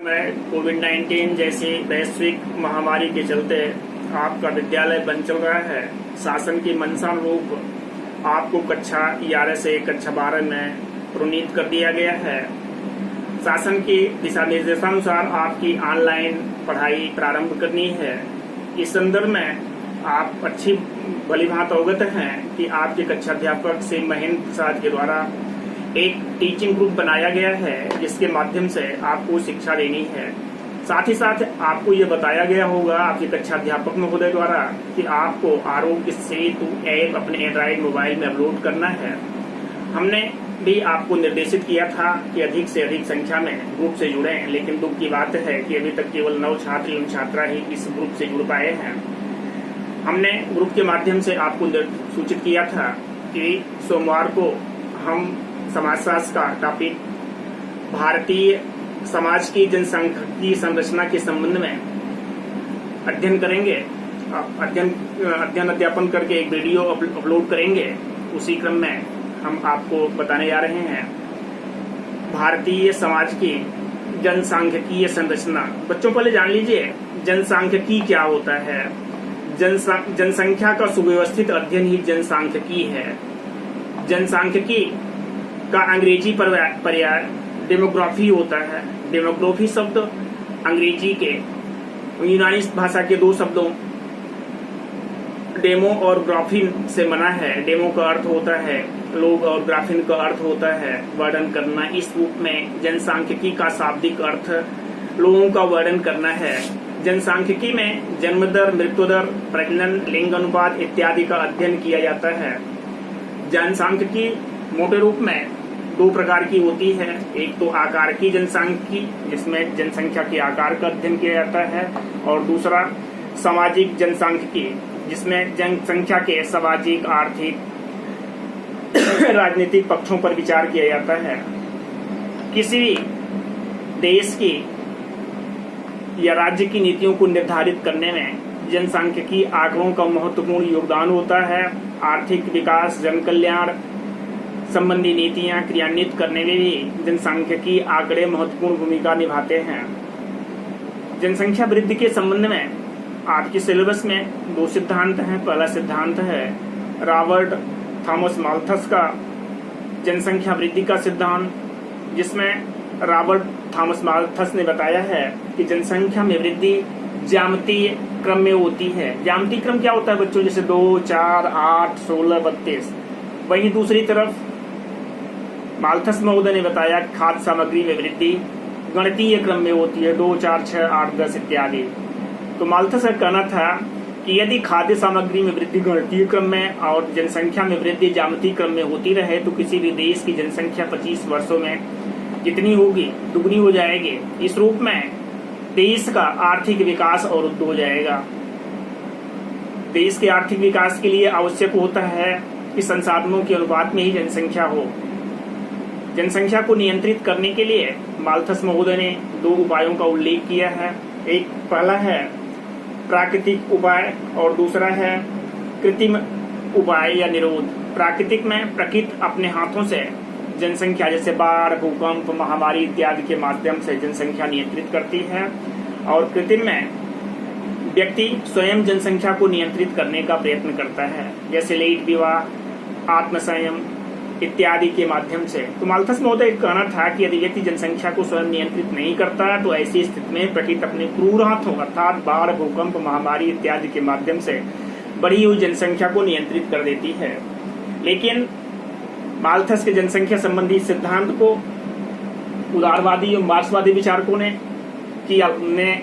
में कोविड-19 जैसी वैश्विक महामारी के चलते आपका विद्यालय बंद चल रहा है। शासन की मंशानुरूप आपको कक्षा 11 से कक्षा 12 में प्रोन्नीत कर दिया गया है। शासन की दिशा निर्देशानुसार आपकी ऑनलाइन पढ़ाई प्रारंभ करनी है। इस संदर्भ में आप अच्छी भलीभांति अवगत हैं कि आपके कक्षा अध्यापक श्री महेंद्र प्रसाद के द्वारा एक टीचिंग ग्रुप बनाया गया है, जिसके माध्यम से आपको शिक्षा देनी है। साथ ही साथ आपको ये बताया गया होगा आपके कक्षा अध्यापक महोदय द्वारा कि आपको आरोग्य सेतु ऐप अपने एंड्रॉइड मोबाइल में अपलोड करना है। हमने भी आपको निर्देशित किया था कि अधिक से अधिक संख्या में ग्रुप से जुड़ें, लेकिन दुख की बात है कि अभी तक केवल 9 छात्र एवं छात्रा ही इस ग्रुप से जुड़ पाए हैं। हमने ग्रुप के माध्यम से आपको सूचित किया था कि सोमवार को हम समाजशास्त्र का टॉपिक भारतीय समाज की जनसांख्यिकीय संरचना के संबंध में अध्ययन करेंगे। अध्यापन करके एक वीडियो अपलोड करेंगे। उसी क्रम में हम आपको बताने जा रहे हैं भारतीय समाज की जनसांख्यिकीय संरचना। बच्चों पहले जान लीजिए जनसांख्यिकी क्या होता है। जनसंख्या का सुव्यवस्थित अध्ययन ही जनसांख्यिकी है। जनसांख्यिकी का अंग्रेजी पर्याय डेमोग्राफी होता है। डेमोग्राफी शब्द अंग्रेजी के यूनानी भाषा के 2 शब्दों डेमो और ग्राफिन से बना है। डेमो का अर्थ होता है लोग और ग्राफिन का अर्थ होता है वर्णन करना। इस रूप में जनसांख्यिकी का शाब्दिक अर्थ लोगों का वर्णन करना है। जनसांख्यिकी में जन्म दर, मृत्यु दर, प्रजनन, लिंग अनुपात इत्यादि का अध्ययन किया जाता है। जनसांख्यिकी मोटे रूप में 2 प्रकार की होती है। एक तो आकार की जनसांख्यिकी, जिसमें जनसंख्या के आकार का अध्ययन किया जाता है, और दूसरा सामाजिक जनसांख्यिकी, जिसमें जनसंख्या के सामाजिक, आर्थिक, राजनीतिक पक्षों पर विचार किया जाता है। किसी भी देश की या राज्य की नीतियों को निर्धारित करने में जनसांख्यिकी आंकड़ों का महत्वपूर्ण योगदान होता है। आर्थिक विकास, जन कल्याण संबंधी नीतियां क्रियान्वित करने में भी जनसांख्यिकी आंकड़े महत्वपूर्ण भूमिका निभाते हैं। जनसंख्या वृद्धि के संबंध में आपके सिलेबस में 2 सिद्धांत हैं। पहला सिद्धांत है रॉबर्ट थॉमस माल्थस का जनसंख्या वृद्धि का सिद्धांत, जिसमें रॉबर्ट थॉमस माल्थस ने बताया है कि जनसंख्या में वृद्धि ज्यामितीय क्रम में होती है। ज्यामितीय क्रम क्या होता है बच्चों? जैसे 2, 4, 8, 16, 32। वहीं दूसरी तरफ माल्थस महोदय ने बताया खाद्य सामग्री में वृद्धि गणितीय क्रम में होती है, 2, 4, 6, 8, 10 इत्यादि। तो माल्थस का कहना था कि यदि खाद्य सामग्री में वृद्धि गणितीय क्रम में और जनसंख्या में वृद्धि ज्यामितीय क्रम में होती रहे तो किसी भी देश की जनसंख्या 25 वर्षों में कितनी होगी? दुगनी हो जाएगी। इस रूप में देश का आर्थिक विकास अवरुद्ध हो जाएगा। देश के आर्थिक विकास के लिए आवश्यक होता है कि संसाधनों के अनुपात में ही जनसंख्या हो। जनसंख्या को नियंत्रित करने के लिए माल्थस महोदय ने 2 उपायों का उल्लेख किया है। एक पहला है प्राकृतिक उपाय और दूसरा है कृत्रिम उपाय या निरोध। प्राकृतिक में प्रकृति अपने हाथों से जनसंख्या जैसे बाढ़, भूकंप, महामारी इत्यादि के माध्यम से जनसंख्या नियंत्रित करती है, और कृत्रिम में व्यक्ति स्वयं जनसंख्या को नियंत्रित करने का प्रयत्न करता है, जैसे लैंगिक विवाह, आत्मसंयम इत्यादि के माध्यम से। तो माल्थस महोदय का कहना था कि यदि व्यक्ति जनसंख्या को स्वयं नियंत्रित नहीं करता तो ऐसी स्थिति में प्रकृति अपने क्रूर हाथों अर्थात बाढ़, भूकंप, महामारी इत्यादि के माध्यम से बढ़ी हुई जनसंख्या को नियंत्रित कर देती है। लेकिन माल्थस के जनसंख्या संबंधी सिद्धांत को उदारवादी और मार्क्सवादी विचारकों ने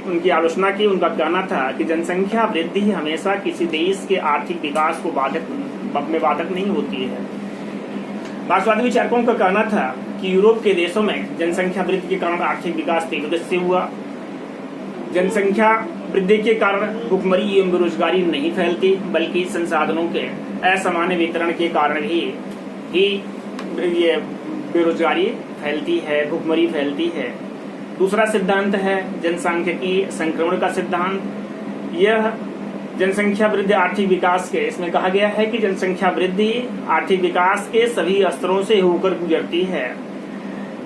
उनकी आलोचना की। उनका कहना था कि जनसंख्या वृद्धि हमेशा किसी देश के आर्थिक विकास को बाधक नहीं होती है। मार्क्सवादी विचारकों का कहना था कि यूरोप के देशों में जनसंख्या वृद्धि के कारण आर्थिक विकास तेजी से हुआ। जनसंख्या वृद्धि के कारण भुखमरी एवं बेरोजगारी नहीं फैलती, बल्कि संसाधनों के असामान्य वितरण के कारण ही ये बेरोजगारी फैलती है, भुखमरी फैलती है। दूसरा सिद्धांत है जनसांख्यिकीय संक्रमण का सिद्धांत। यह जनसंख्या वृद्धि आर्थिक विकास के, इसमें कहा गया है कि जनसंख्या वृद्धि आर्थिक विकास के सभी स्तरों से होकर गुजरती है।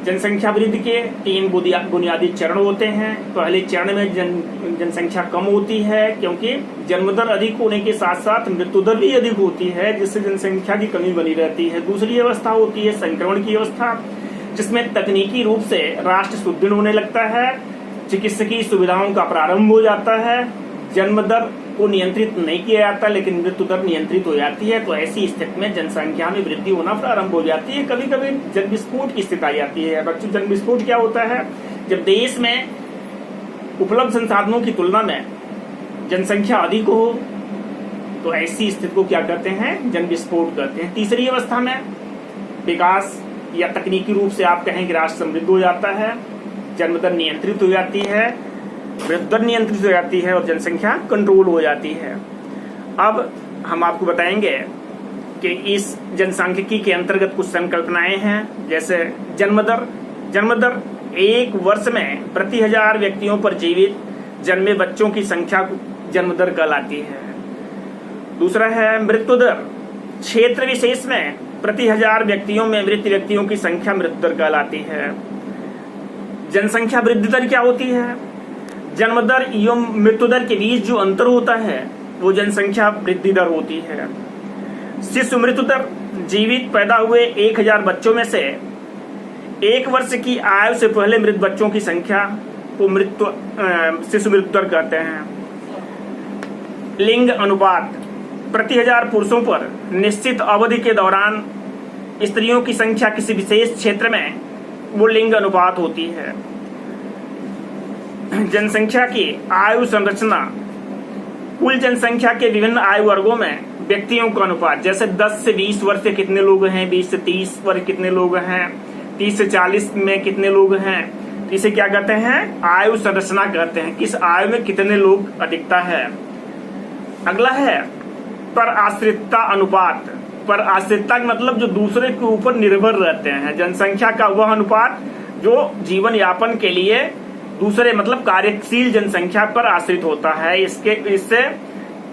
जनसंख्या वृद्धि के 3 बुनियादी चरण होते हैं। पहले चरण में जनसंख्या कम होती है, क्योंकि जन्म दर अधिक होने के साथ साथ मृत्यु दर भी अधिक होती है, जिससे जनसंख्या की कमी बनी रहती है। दूसरी अवस्था होती है संक्रमण की अवस्था, जिसमें तकनीकी रूप से राष्ट्र सुदृढ़ होने लगता है, चिकित्सकीय सुविधाओं का प्रारंभ हो जाता है, जन्म दर को नियंत्रित नहीं किया जाता लेकिन मृत्यु दर नियंत्रित हो जाती है। तो ऐसी स्थिति में जनसंख्या में वृद्धि होना प्रारंभ हो जाती है। कभी कभी जन विस्फोट की स्थिति आ जाती है। बच्चों, जन विस्फोट क्या होता है? जब देश में उपलब्ध संसाधनों की तुलना में जनसंख्या अधिक हो तो ऐसी स्थिति को क्या कहते हैं? जन विस्फोट कहते हैं। तीसरी अवस्था में विकास या तकनीकी रूप से आप कहें कि राष्ट्र समृद्ध हो जाता है, जन्म दर नियंत्रित हो जाती है, मृत्यु दर नियंत्रित हो जाती है और जनसंख्या कंट्रोल हो जाती है। अब हम आपको बताएंगे कि इस जनसांख्यिकी के अंतर्गत कुछ संकल्पनाएं हैं, जैसे जन्म दर 1 वर्ष में प्रति 1000 व्यक्तियों पर जीवित जन्मे बच्चों की संख्या जन्म दर कहलाती है। दूसरा है मृत्यु दर, क्षेत्र विशेष में प्रति 1000 व्यक्तियों में मृत व्यक्तियों की संख्या मृत्यु दर कहलाती है। जनसंख्या वृद्धि दर क्या होती है? जन्म दर एवं मृत्यु दर के बीच जो अंतर होता है वो जनसंख्या वृद्धि दर होती है। शिशु मृत्यु दर, जीवित पैदा हुए 1000 बच्चों में से 1 वर्ष की आयु से पहले मृत बच्चों की संख्या को शिशु मृत्यु दर कहते हैं। लिंग अनुपात, प्रति 1000 पुरुषों पर निश्चित अवधि के दौरान स्त्रियों की संख्या किसी विशेष क्षेत्र में वो लिंग अनुपात होती है। जनसंख्या की आयु संरचना, कुल जनसंख्या के विभिन्न आयु वर्गों में व्यक्तियों का अनुपात, जैसे 10 से 20 वर्ष के कितने लोग हैं, 20 से 30 वर्ष कितने लोग हैं, 30 से 40 में कितने लोग हैं, इसे क्या कहते हैं? आयु संरचना कहते हैं। किस आयु में कितने लोग अधिकता है। अगला है पर आश्रितता अनुपात। पर आश्रितता मतलब जो दूसरे के ऊपर निर्भर रहते हैं। जनसंख्या का वह अनुपात जो जीवन यापन के लिए दूसरे मतलब कार्यशील जनसंख्या पर आश्रित होता है। इससे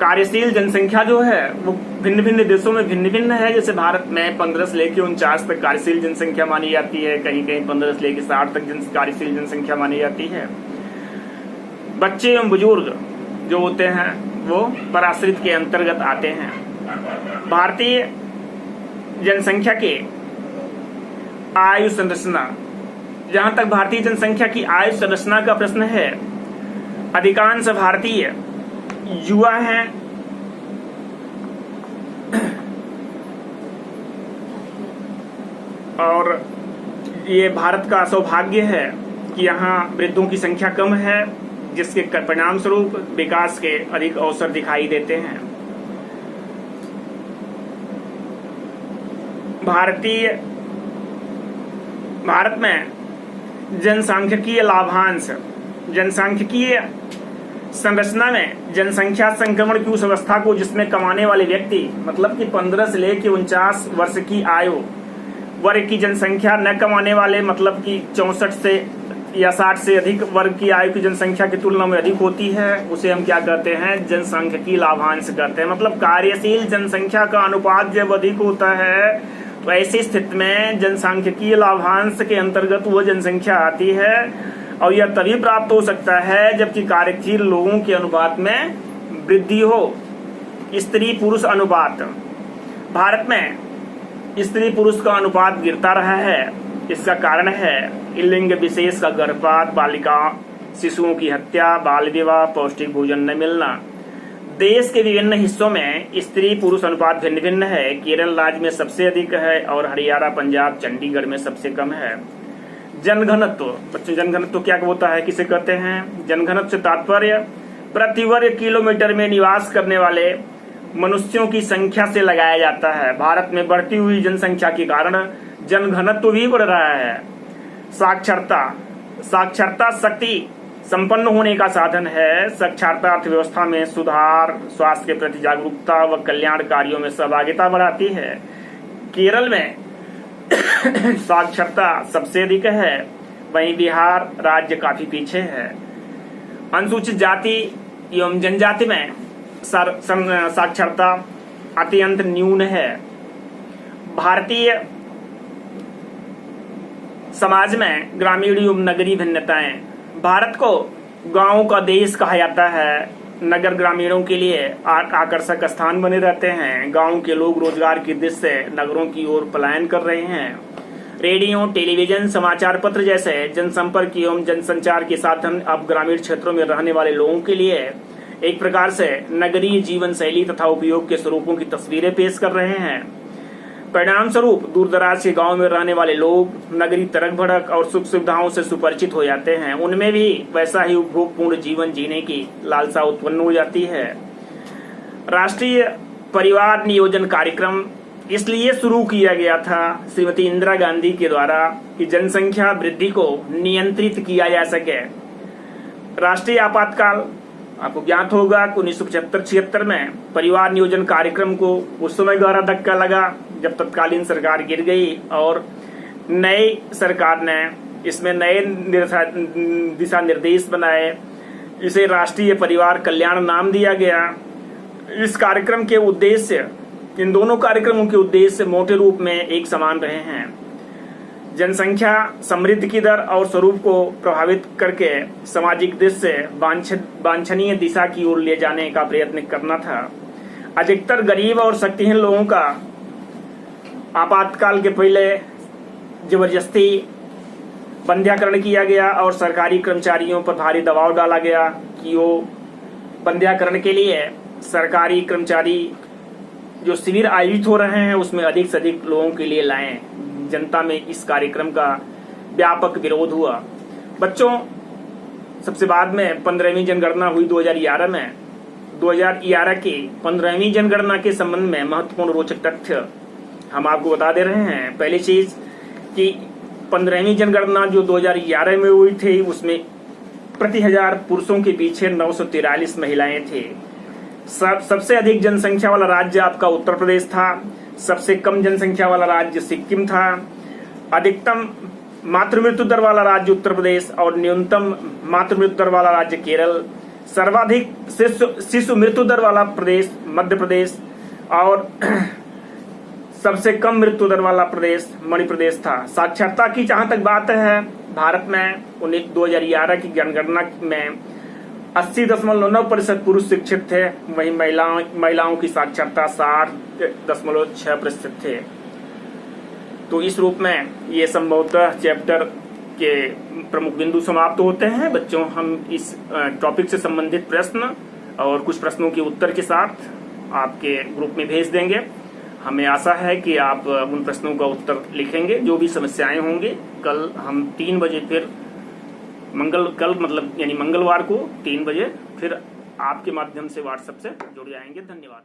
कार्यशील जनसंख्या जो है वो भिन्न भिन्न देशों में भिन्न भिन्न है। जैसे भारत में 15 से लेकर 49 तक कार्यशील जनसंख्या मानी जाती है, कहीं कहीं 15 से लेकर 60 तक कार्यशील जनसंख्या मानी जाती है। बच्चे एवं बुजुर्ग जो होते हैं वो पराश्रित के अंतर्गत आते हैं। भारतीय जनसंख्या के आयु संरचना, जहां तक भारतीय जनसंख्या की आयु संरचना का प्रश्न है, अधिकांश भारतीय युवा हैं। और ये भारत का सौभाग्य है कि यहाँ वृद्धों की संख्या कम है, जिसके परिणाम स्वरूप विकास के अधिक अवसर दिखाई देते हैं। भारत में जनसांख्यिकीय लाभांश, जनसांख्यिकीय संरचना में जनसंख्या संक्रमण की उस अवस्था को जिसमें कमाने वाले व्यक्ति मतलब कि 15 से लेकर 49 वर्ष की आयु वर्ग की जनसंख्या, न कमाने वाले मतलब कि 64 से या 60 से अधिक वर्ग की आयु की जनसंख्या की तुलना में अधिक होती है, उसे हम क्या कहते हैं? जनसांख्यिकीय लाभांश कहते हैं। मतलब कार्यशील जनसंख्या का अनुपात जब अधिक होता है तो ऐसी स्थिति में जनसांख्यिकीय लाभांश के अंतर्गत वो जनसंख्या आती है, और यह तभी प्राप्त हो सकता है जबकि कार्यशील लोगों के अनुपात में वृद्धि हो। स्त्री पुरुष अनुपात, भारत में स्त्री पुरुष का अनुपात गिरता रहा है। इसका कारण है लिंग विशेष का गर्भपात, बालिका शिशुओं की हत्या, बाल विवाह, पौष्टिक भोजन न मिलना। देश के विभिन्न हिस्सों में स्त्री पुरुष अनुपात भिन्न भिन्न है। केरल राज्य में सबसे अधिक है और हरियाणा, पंजाब, चंडीगढ़ में सबसे कम है। जनघनत्व, बच्चों जनघनत्व क्या होता है, किसे कहते हैं? जनघनत्व से तात्पर्य प्रति वर्ग किलोमीटर में निवास करने वाले मनुष्यों की संख्या से लगाया जाता है। भारत में बढ़ती हुई जनसंख्या के कारण जनघनत्व भी बढ़ रहा है। साक्षरता, साक्षरता शक्ति संपन्न होने का साधन है। साक्षरता अर्थव्यवस्था में सुधार, स्वास्थ्य के प्रति जागरूकता व कल्याण कार्यों में सहभागिता बढ़ाती है। केरल में साक्षरता सबसे अधिक है, वहीं बिहार राज्य काफी पीछे है। अनुसूचित जाति एवं जनजाति में साक्षरता अत्यंत न्यून है। भारतीय समाज में ग्रामीण एवं नगरीय भिन्नताएं। भारत को गांवों का देश कहा जाता है। नगर ग्रामीणों के लिए आकर्षक स्थान बने रहते हैं। गांव के लोग रोजगार की दृष्टि से नगरों की ओर पलायन कर रहे हैं। रेडियो, टेलीविजन, समाचार पत्र जैसे जनसंपर्क एवं जनसंचार के साधन अब ग्रामीण क्षेत्रों में रहने वाले लोगों के लिए एक प्रकार से नगरीय जीवन शैली तथा उपयोग के स्वरूपों की तस्वीरें पेश कर रहे हैं। परिणाम स्वरूप दूर दराज के गांव में रहने वाले लोग नगरीय तड़क भड़क और सुख सुविधाओं से सुपरिचित हो जाते हैं। उनमें भी वैसा ही उपभोगपूर्ण जीवन जीने की लालसा उत्पन्न हो जाती है। राष्ट्रीय परिवार नियोजन कार्यक्रम इसलिए शुरू किया गया था श्रीमती इंदिरा गांधी के द्वारा कि जनसंख्या वृद्धि को नियंत्रित किया जा सके। राष्ट्रीय आपातकाल आपको ज्ञात होगा कि 1975-76 में परिवार नियोजन कार्यक्रम को उस समय गहरा धक्का लगा जब तत्कालीन सरकार गिर गई और नई सरकार ने इसमें नए दिशा निर्देश बनाए। इसे राष्ट्रीय परिवार कल्याण नाम दिया गया। इस कार्यक्रम के उद्देश्य, इन दोनों कार्यक्रमों के उद्देश्य मोटे रूप में एक समान रहे हैं। जनसंख्या समृद्धि की दर और स्वरूप को प्रभावित करके सामाजिक दृष्टि से वांछनीय दिशा की ओर ले जाने का प्रयत्न करना था। अधिकतर गरीब और शक्तिहीन लोगों का आपातकाल के पहले जबरदस्ती बंध्याकरण किया गया और सरकारी कर्मचारियों पर भारी दबाव डाला गया कि वो बंध्याकरण के लिए सरकारी कर्मचारी जो शिविर आयोजित हो रहे हैं उसमें अधिक से अधिक लोगों के लिए लाएं। जनता में इस कार्यक्रम का व्यापक विरोध हुआ। बच्चों, सबसे बाद में 15वीं जनगणना हुई 2011 में। 2011 की 15वीं जनगणना के संबंध में महत्वपूर्ण रोचक तथ्य हम आपको बता दे रहे हैं। पहली चीज कि 15वीं जनगणना जो 2011 में हुई थी उसमें प्रति 1000 पुरुषों के पीछे 943 महिलाएं थे। सबसे अधिक जनसंख्या वाला राज्य आपका उत्तर प्रदेश था। सबसे कम जनसंख्या वाला राज्य सिक्किम था। अधिकतम मातृ मृत्यु दर वाला राज्य उत्तर प्रदेश और न्यूनतम मातृ मृत्यु दर वाला राज्य केरल। सर्वाधिक शिशु मृत्यु दर वाला प्रदेश मध्य प्रदेश और सबसे कम मृत्यु दर वाला प्रदेश मणि प्रदेश था। साक्षरता की जहां तक बात है, भारत में 2011 की जनगणना में 80.9% पुरुष शिक्षित थे, वहीं महिलाओं की साक्षरता 60.6% थे। तो इस रूप में ये संभवतः चैप्टर के प्रमुख बिंदु समाप्त होते हैं। बच्चों, हम इस टॉपिक से संबंधित प्रश्न और कुछ प्रश्नों के उत्तर के साथ आपके ग्रुप में भेज देंगे। हमें आशा है कि आप उन प्रश्नों का उत्तर लिखेंगे। जो भी समस्याएं होंगी, कल हम 3 बजे फिर मंगलवार को 3 बजे फिर आपके माध्यम से व्हाट्सएप से जुड़ जाएंगे। धन्यवाद।